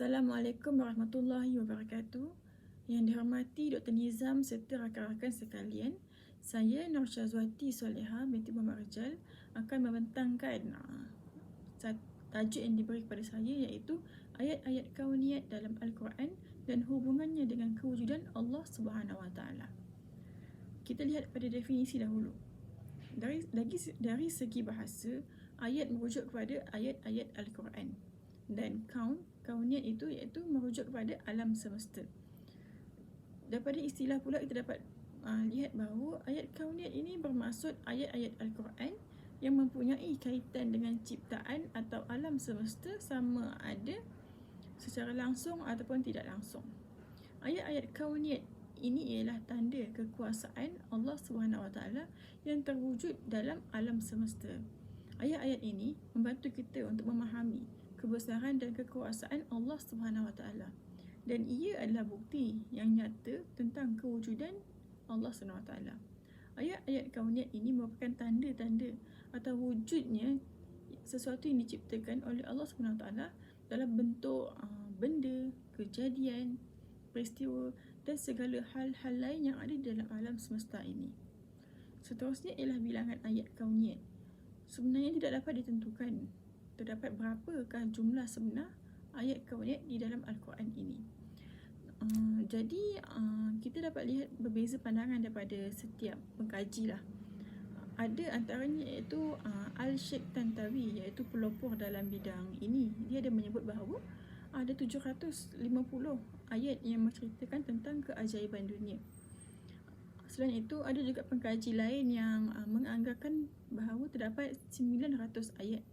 Assalamualaikum warahmatullahi wabarakatuh. Yang dihormati Dr. Nizam serta rakan-rakan sekalian, saya Nur Syazwati Soleha binti Muhammad Rijal akan membentangkan tajuk yang diberi kepada saya, iaitu ayat-ayat kauniyat dalam Al-Quran dan hubungannya dengan kewujudan Allah Subhanahu Wa Taala. Kita lihat pada definisi dahulu. Dari segi bahasa, ayat merujuk kepada ayat-ayat Al-Quran, dan kauniyat itu iaitu merujuk kepada alam semesta. Daripada istilah pula kita dapat lihat bahawa ayat kauniyat ini bermaksud ayat-ayat Al-Quran yang mempunyai kaitan dengan ciptaan atau alam semesta, sama ada secara langsung ataupun tidak langsung. Ayat-ayat kauniyat ini ialah tanda kekuasaan Allah SWT yang terwujud dalam alam semesta. Ayat-ayat ini membantu kita untuk memahami kebesaran dan kekuasaan Allah SWT, dan ia adalah bukti yang nyata tentang kewujudan Allah SWT. Ayat-ayat kauniyat ini merupakan tanda-tanda atau wujudnya sesuatu yang diciptakan oleh Allah SWT dalam bentuk benda, kejadian, peristiwa dan segala hal-hal lain yang ada di dalam alam semesta ini. Seterusnya ialah bilangan ayat kauniyat. Sebenarnya tidak dapat ditentukan terdapat berapakah jumlah sebenar ayat kauniyat di dalam Al-Quran ini. Jadi kita dapat lihat berbeza pandangan daripada setiap pengkaji lah. Ada antaranya iaitu Al-Sheikh Tantawi, iaitu pelopor dalam bidang ini. Dia ada menyebut bahawa ada 750 ayat yang menceritakan tentang keajaiban dunia. Selain itu, ada juga pengkaji lain yang menganggarkan bahawa terdapat 900 ayat.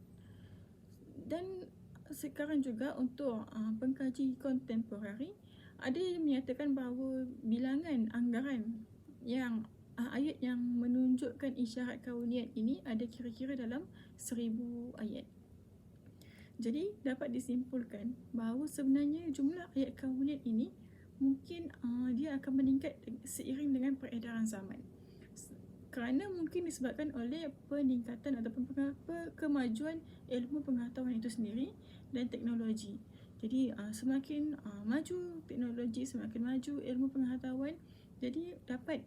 Dan sekarang juga untuk pengkaji kontemporari, ada yang menyatakan bahawa bilangan anggaran yang ayat yang menunjukkan isyarat kauniyat ini ada kira-kira dalam 1000 ayat. Jadi dapat disimpulkan bahawa sebenarnya jumlah ayat kauniyat ini mungkin dia akan meningkat seiring dengan peredaran zaman, kerana mungkin disebabkan oleh peningkatan ataupun kemajuan ilmu pengetahuan itu sendiri dan teknologi. Jadi semakin maju teknologi, semakin maju ilmu pengetahuan, jadi dapat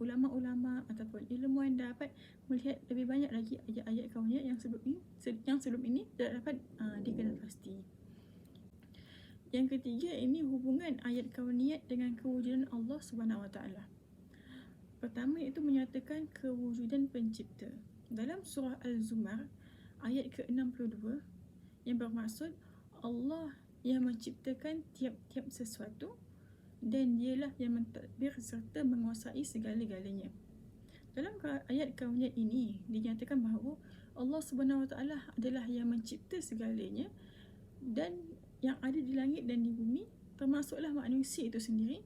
ulama-ulama ataupun ilmuwan dapat melihat lebih banyak lagi ayat-ayat kauniyat yang sebelum ini tidak dapat dikenal pasti. Yang ketiga, ini hubungan ayat kauniyat dengan kewujudan Allah SWT. Pertama, itu menyatakan kewujudan pencipta. Dalam surah Al-Zumar ayat ke-62 yang bermaksud Allah yang menciptakan tiap-tiap sesuatu dan dialah yang mentadbir serta menguasai segala-galanya. Dalam ayat kauniyat ini dinyatakan bahawa Allah SWT adalah yang mencipta segalanya, dan yang ada di langit dan di bumi termasuklah manusia itu sendiri.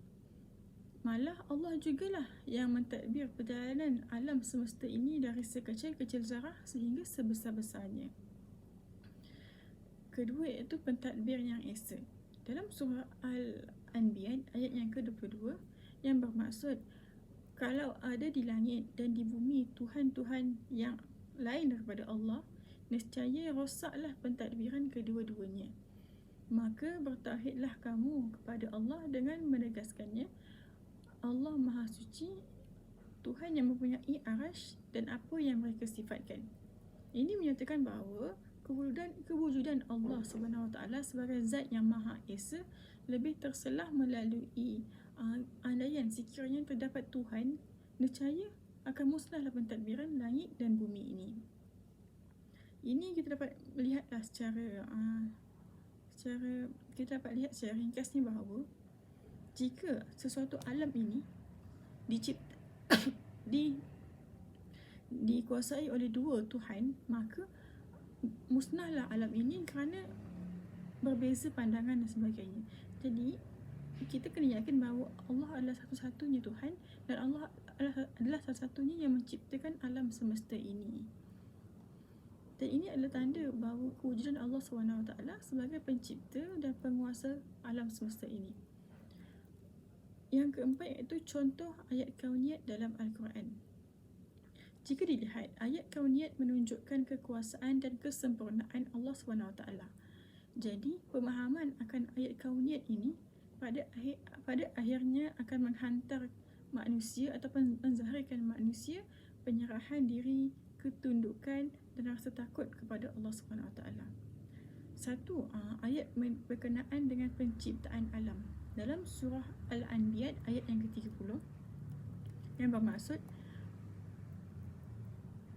Malah Allah jugalah yang mentadbir perjalanan alam semesta ini dari sekecil-kecil zarah sehingga sebesar-besarnya. Kedua, iaitu pentadbir yang esa. Dalam surah Al-Anbiya ayat yang ke-22 yang bermaksud kalau ada di langit dan di bumi Tuhan-Tuhan yang lain daripada Allah, nescaya rosaklah pentadbiran kedua-duanya. Maka bertauhidlah kamu kepada Allah dengan menegaskannya, Allah Maha Suci, Tuhan yang mempunyai arash dan apa yang mereka sifatkan. Ini menyatakan bahawa kewujudan Allah SWT sebagai zat yang Maha Esa lebih terselah melalui andaian sekiranya terdapat Tuhan, nescaya akan musnahlah pentadbiran langit dan bumi ini. Ini kita dapat melihatlah secara ringkasnya bahawa jika sesuatu alam ini dikuasai oleh dua Tuhan, maka musnahlah alam ini kerana berbeza pandangan dan sebagainya. Jadi kita kena yakin bahawa Allah adalah satu-satunya Tuhan dan Allah adalah satu-satunya yang menciptakan alam semesta ini. Dan ini adalah tanda bahawa kewujudan Allah SWT sebagai pencipta dan penguasa alam semesta ini. Yang keempat, iaitu contoh ayat kauniyat dalam Al-Quran. Jika dilihat, ayat kauniyat menunjukkan kekuasaan dan kesempurnaan Allah SWT. Jadi pemahaman akan ayat kauniyat ini pada akhirnya akan menghantar manusia ataupun menzahirkan manusia penyerahan diri, ketundukan dan rasa takut kepada Allah Subhanahu Wa Taala. Satu, ayat berkenaan dengan penciptaan alam. Dalam surah Al-Anbiya ayat yang ke-30 yang bermaksud,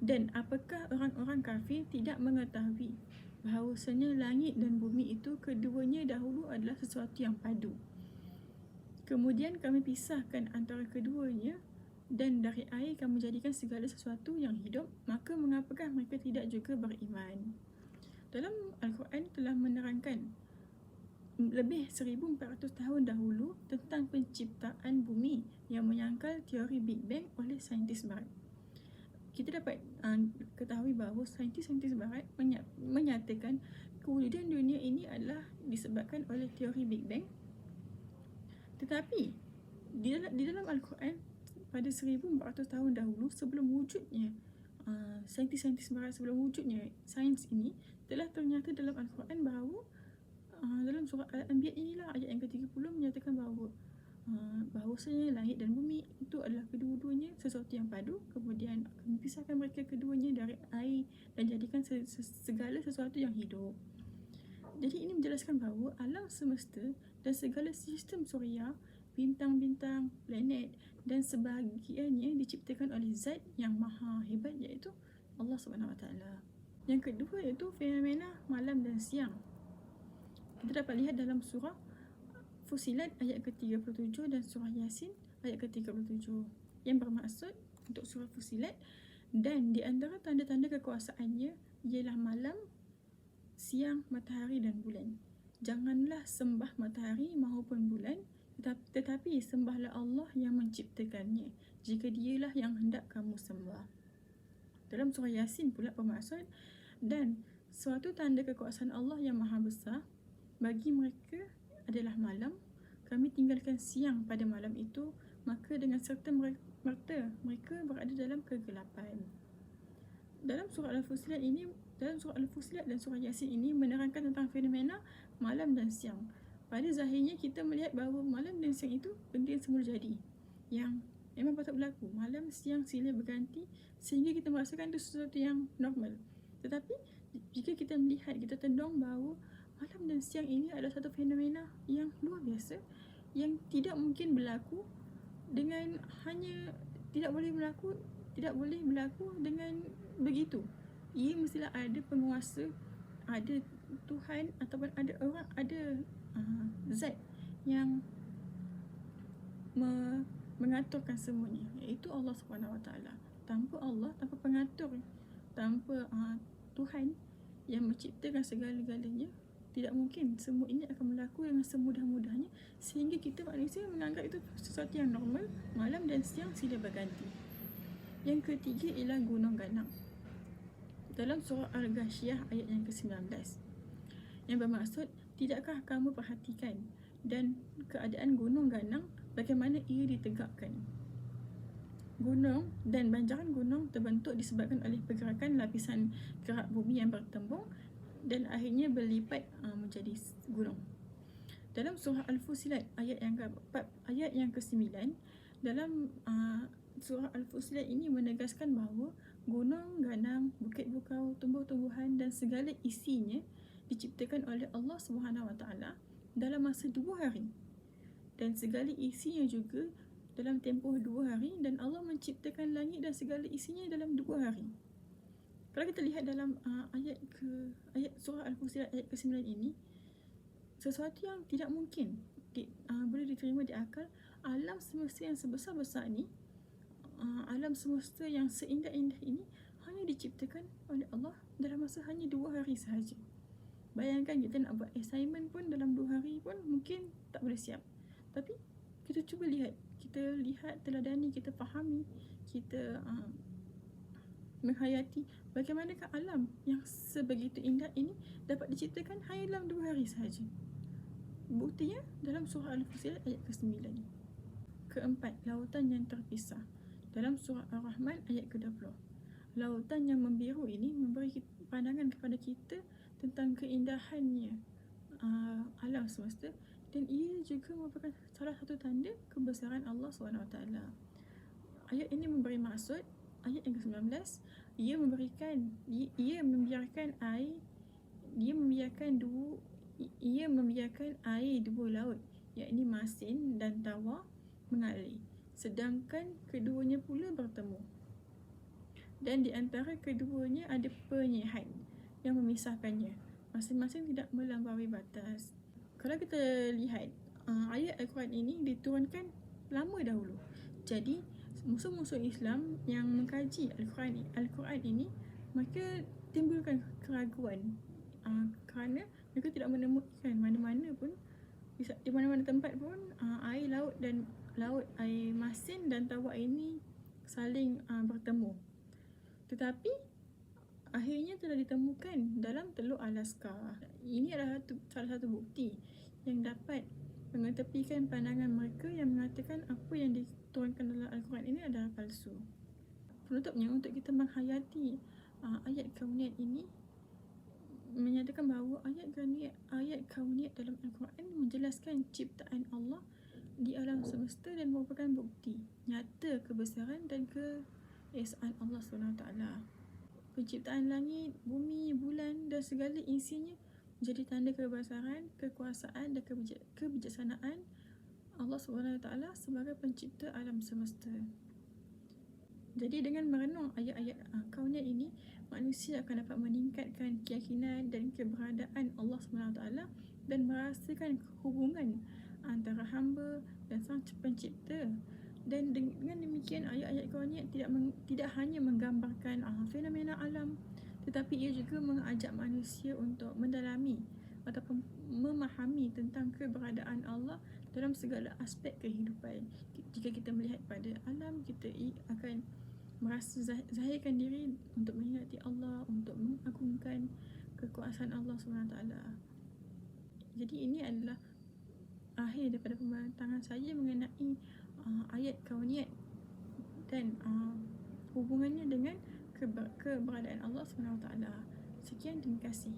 dan apakah orang-orang kafir tidak mengetahui bahawasanya langit dan bumi itu keduanya dahulu adalah sesuatu yang padu. Kemudian kami pisahkan antara keduanya, dan dari air kami jadikan segala sesuatu yang hidup, maka mengapakah mereka tidak juga beriman? Dalam Al-Quran telah menerangkan lebih 1400 tahun dahulu tentang penciptaan bumi yang menyangkal teori Big Bang oleh saintis barat. Kita dapat ketahui bahawa saintis-saintis barat menyatakan kewujudan dunia ini adalah disebabkan oleh teori Big Bang. Tetapi di dalam Al-Quran pada 1400 tahun dahulu sebelum wujudnya saintis-saintis barat, sebelum wujudnya sains ini, telah ternyata dalam Al-Quran bahawa dalam surah Al-Anbiya inilah ayat yang ke-30 menyatakan bahawa bahawasanya langit dan bumi itu adalah kedua-duanya sesuatu yang padu, kemudian akan memisahkan mereka keduanya dari air dan jadikan segala sesuatu yang hidup. Jadi ini menjelaskan bahawa alam semesta dan segala sistem suria, bintang-bintang, planet dan sebahagiannya diciptakan oleh zat yang maha hebat, iaitu Allah Subhanahu Wa Taala. Yang kedua iaitu fenomena malam dan siang. Kita dapat lihat dalam surah Fusilat ayat ke-37 dan surah Yasin ayat ke-37 yang bermaksud untuk surah Fusilat, dan di antara tanda-tanda kekuasaannya ialah malam, siang, matahari dan bulan. Janganlah sembah matahari maupun bulan, tetapi sembahlah Allah yang menciptakannya, jika dialah yang hendak kamu sembah. Dalam surah Yasin pula bermaksud, dan suatu tanda kekuasaan Allah yang maha besar bagi mereka adalah malam, kami tinggalkan siang pada malam itu, maka dengan serta-merta mereka berada dalam kegelapan. Dalam surah Al-Fusilat dan surah Yasin ini menerangkan tentang fenomena malam dan siang. Pada zahirnya kita melihat bahawa malam dan siang itu benda yang semula jadi, yang memang patut berlaku. Malam siang silih berganti sehingga kita merasakan itu sesuatu yang normal. Tetapi jika kita melihat, kita tendung bahawa malam dan siang ini adalah satu fenomena yang luar biasa, yang tidak mungkin berlaku dengan tidak boleh berlaku dengan begitu. Ia mestilah ada penguasa, ada Tuhan ataupun ada orang, ada zat yang mengaturkan semuanya, iaitu Allah Subhanahu Wa Taala. Tanpa Allah, tanpa pengatur, tanpa Tuhan yang menciptakan segala-galanya, tidak mungkin semua ini akan berlaku dengan semudah-mudahnya, sehingga kita manusia menganggap itu sesuatu yang normal. Malam dan siang silih berganti. Yang ketiga ialah gunung ganang. Dalam surah Al-Ghashiyah ayat yang ke-19 yang bermaksud, tidakkah kamu perhatikan dan keadaan gunung ganang, bagaimana ia ditegakkan? Gunung dan banjaran gunung terbentuk disebabkan oleh pergerakan lapisan gerak bumi yang bertembung dan akhirnya berlipat menjadi gunung. Dalam surah Al-Fusilat ayat yang ke-9, dalam surah Al-Fusilat ini menegaskan bahawa gunung, ganang, bukit bukau, tumbuh-tumbuhan dan segala isinya diciptakan oleh Allah Subhanahu Wa Taala dalam masa 2 hari, dan segala isinya juga dalam tempoh 2 hari, dan Allah menciptakan langit dan segala isinya dalam 2 hari. Kalau kita lihat dalam ayat surah Al-Fusilat ayat ke-9 ini, sesuatu yang tidak mungkin boleh diterima di akal. Alam semesta yang sebesar-besar ni, alam semesta yang seindah-indah ini hanya diciptakan oleh Allah dalam masa hanya 2 hari sahaja. Bayangkan kita nak buat assignment pun dalam 2 hari pun mungkin tak boleh siap. Tapi kita cuba lihat, teladani, kita fahami, kita menghayati bagaimanakah alam yang sebegitu indah ini dapat diciptakan hanya dalam 2 hari sahaja. Buktinya dalam surah Al-Fusilat ayat ke-9. Keempat, lautan yang terpisah. Dalam surah Ar-Rahman ayat ke-20. Lautan yang membiru ini memberi pandangan kepada kita tentang keindahannya alam semesta, dan ia juga merupakan salah satu tanda kebesaran Allah SWT. Ayat ini memberi maksud, ayat yang ke-19, ia membiarkan air dua laut, yakni Masin dan Tawa, mengalir, sedangkan keduanya pula bertemu, dan di antara keduanya ada penyihat yang memisahkannya, masing-masing tidak melampaui batas. Kalau kita lihat, ayat Al-Quran ini diturunkan lama dahulu. Jadi musuh-musuh Islam yang mengkaji Al-Quran ini, mereka timbulkan keraguan, kerana mereka tidak menemukan mana-mana pun, di mana-mana tempat pun air air Masin dan Tawa ini saling bertemu. Tetapi akhirnya telah ditemukan dalam Teluk Alaska. Ini adalah salah satu bukti yang dapat mengetepikan pandangan mereka yang mengatakan apa yang diturunkan dalam Al-Quran ini adalah palsu. Penutupnya, untuk kita menghayati ayat kauniyat ini, menyatakan bahawa ayat kauniyat dalam Al-Quran menjelaskan ciptaan Allah di alam semesta dan merupakan bukti nyata kebesaran dan keesaan Allah SWT. Penciptaan langit, bumi, bulan dan segala isinya menjadi tanda kebesaran, kekuasaan dan kebijaksanaan Allah SWT sebagai pencipta alam semesta. Jadi dengan merenung ayat-ayat kauniyat ini, manusia akan dapat meningkatkan keyakinan dan keberadaan Allah SWT dan merasakan hubungan antara hamba dan sang pencipta. Dan dengan demikian, ayat-ayat kauniyat tidak hanya menggambarkan fenomena alam, tetapi ia juga mengajak manusia untuk mendalami ataupun memahami tentang keberadaan Allah dalam segala aspek kehidupan. Jika kita melihat pada alam, kita akan merasa zahirkan diri untuk mengingati Allah, untuk mengagungkan kekuasaan Allah SWT. Jadi ini adalah akhir daripada pembentangan saya mengenai ayat kauniyat dan hubungannya dengan keberadaan Allah SWT. Sekian, terima kasih.